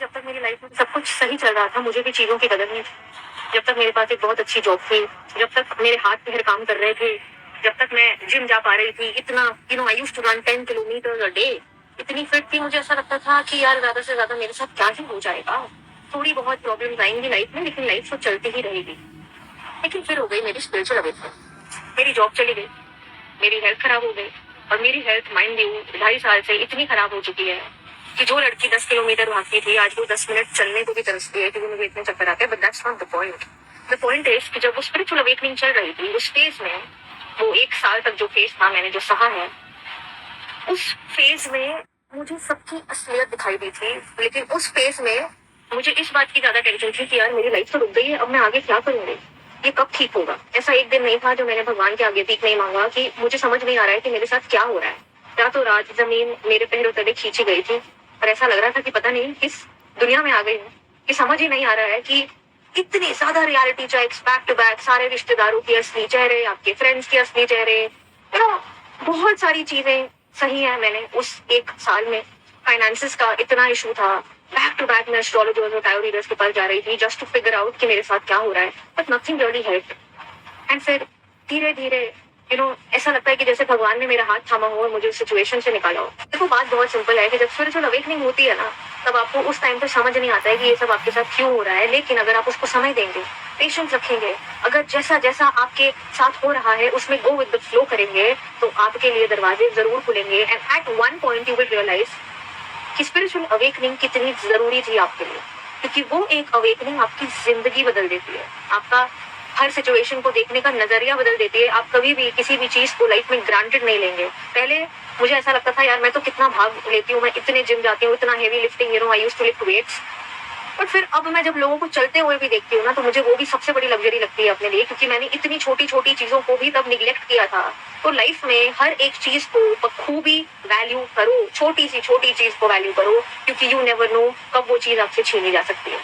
जब तक मेरी लाइफ में सब कुछ सही चल रहा था, मुझे भी चीज़ों की कदर नहीं थी। जब तक मेरे पास एक बहुत अच्छी जॉब थी, जब तक मेरे हाथ-पैर काम कर रहे थे, जब तक मैं जिम जा पा रही थी, इतना I used to run 10 kilometres a day. इतनी फिट थी, मुझे ऐसा लगता था कि यार ज़्यादा से ज़्यादा मेरे साथ क्या ही हो जाएगा। थोड़ी बहुत प्रॉब्लम्स आएँगी लाइफ में, लेकिन लाइफ तो चलती ही रहेगी। लेकिन फिर हो गई मेरी स्पिरिचुअल अवेकनिंग। मेरी जॉब चली गई, मेरी हेल्थ खराब हो गई और मेरी हेल्थ माइंड यू 2.5 साल से इतनी खराब हो चुकी है कि जो लड़की 10 किलोमीटर भागती थी आज वो 10 मिनट चलने को भी तरसती है क्योंकि मुझे इतने चक्कर आते हैं। But that's not the point. The point is कि जब वो स्पिरिचुअल अवेकनिंग चल रही थी उस फेज में, वो 1 साल तक जो फेज था मैंने जो सहा है, उस फेज में मुझे सबकी असलियत दिखाई दी थी। लेकिन उस फेज में मुझे इस बात की ज्यादा टेंशन थी कि यार मेरी लाइफ तो रुक गई है, अब मैं आगे क्या करूंगी, ये कब ठीक होगा। ऐसा एक दिन नहीं था जो मैंने भगवान के आगे भीख नहीं मांगा कि मुझे समझ नहीं आ रहा है कि मेरे साथ क्या हो रहा है। या तो रात जमीन मेरे पैरों तले खींची गई थी और ऐसा लग रहा था कि पता नहीं किस दुनिया में आ गई हूँ, कि समझ ही नहीं आ रहा है कि इतनी ज्यादा reality checks back to back, सारे रिश्तेदारों के असली चेहरे, आपके फ्रेंड्स के असली चेहरे, बहुत सारी चीजें सही है। मैंने उस 1 साल में फाइनेंसिस का इतना इशू था, बैक टू बैक मैं एस्ट्रोलॉजर्स और टारो रीडर्स के पास जा रही थी जस्ट टू फिगर आउट कि मेरे साथ क्या हो रहा है, but nothing really help. And फिर धीरे धीरे ऐसा लगता है कि जैसे भगवान ने मेरा हाथ थामा हो और मुझे उस सिचुएशन से निकाला हो। देखो बात बहुत सिंपल है कि जब स्पिरिचुअल अवेकनिंग होती है ना, तब आपको उस टाइम पे समझ नहीं आता है कि ये सब आपके साथ क्यों हो रहा है। लेकिन अगर आप उसको समय देंगे, पेशेंस रखेंगे, अगर जैसा जैसा आपके साथ हो रहा है उसमें गो विद द फ्लो करेंगे, तो आपके लिए दरवाजे जरूर खुलेंगे। And at one point you will realise कि स्पिरिचुअल अवेकनिंग कितनी जरूरी थी आपके लिए, क्योंकि वो एक अवेकनिंग आपकी जिंदगी बदल देती है, आपका हर सिचुएशन को देखने का नजरिया बदल देती है। आप कभी भी किसी भी चीज को लाइफ में ग्रांटेड नहीं लेंगे। पहले मुझे ऐसा लगता था यार मैं तो कितना भाग लेती हूँ, मैं इतने जिम जाती हूँ, इतना heavy lifting, I used to lift weights. But फिर अब मैं जब लोगों को चलते हुए भी देखती हूँ ना, तो मुझे वो भी सबसे बड़ी लग्जरी लगती है अपने लिए, क्योंकि मैंने इतनी छोटी छोटी चीजों को भी तब निग्लेक्ट किया था। तो लाइफ में हर एक चीज को बखूबी वैल्यू करो, छोटी सी छोटी चीज को वैल्यू करो, क्योंकि यू नेवर नो कब वो चीज आपसे छीनी जा सकती है।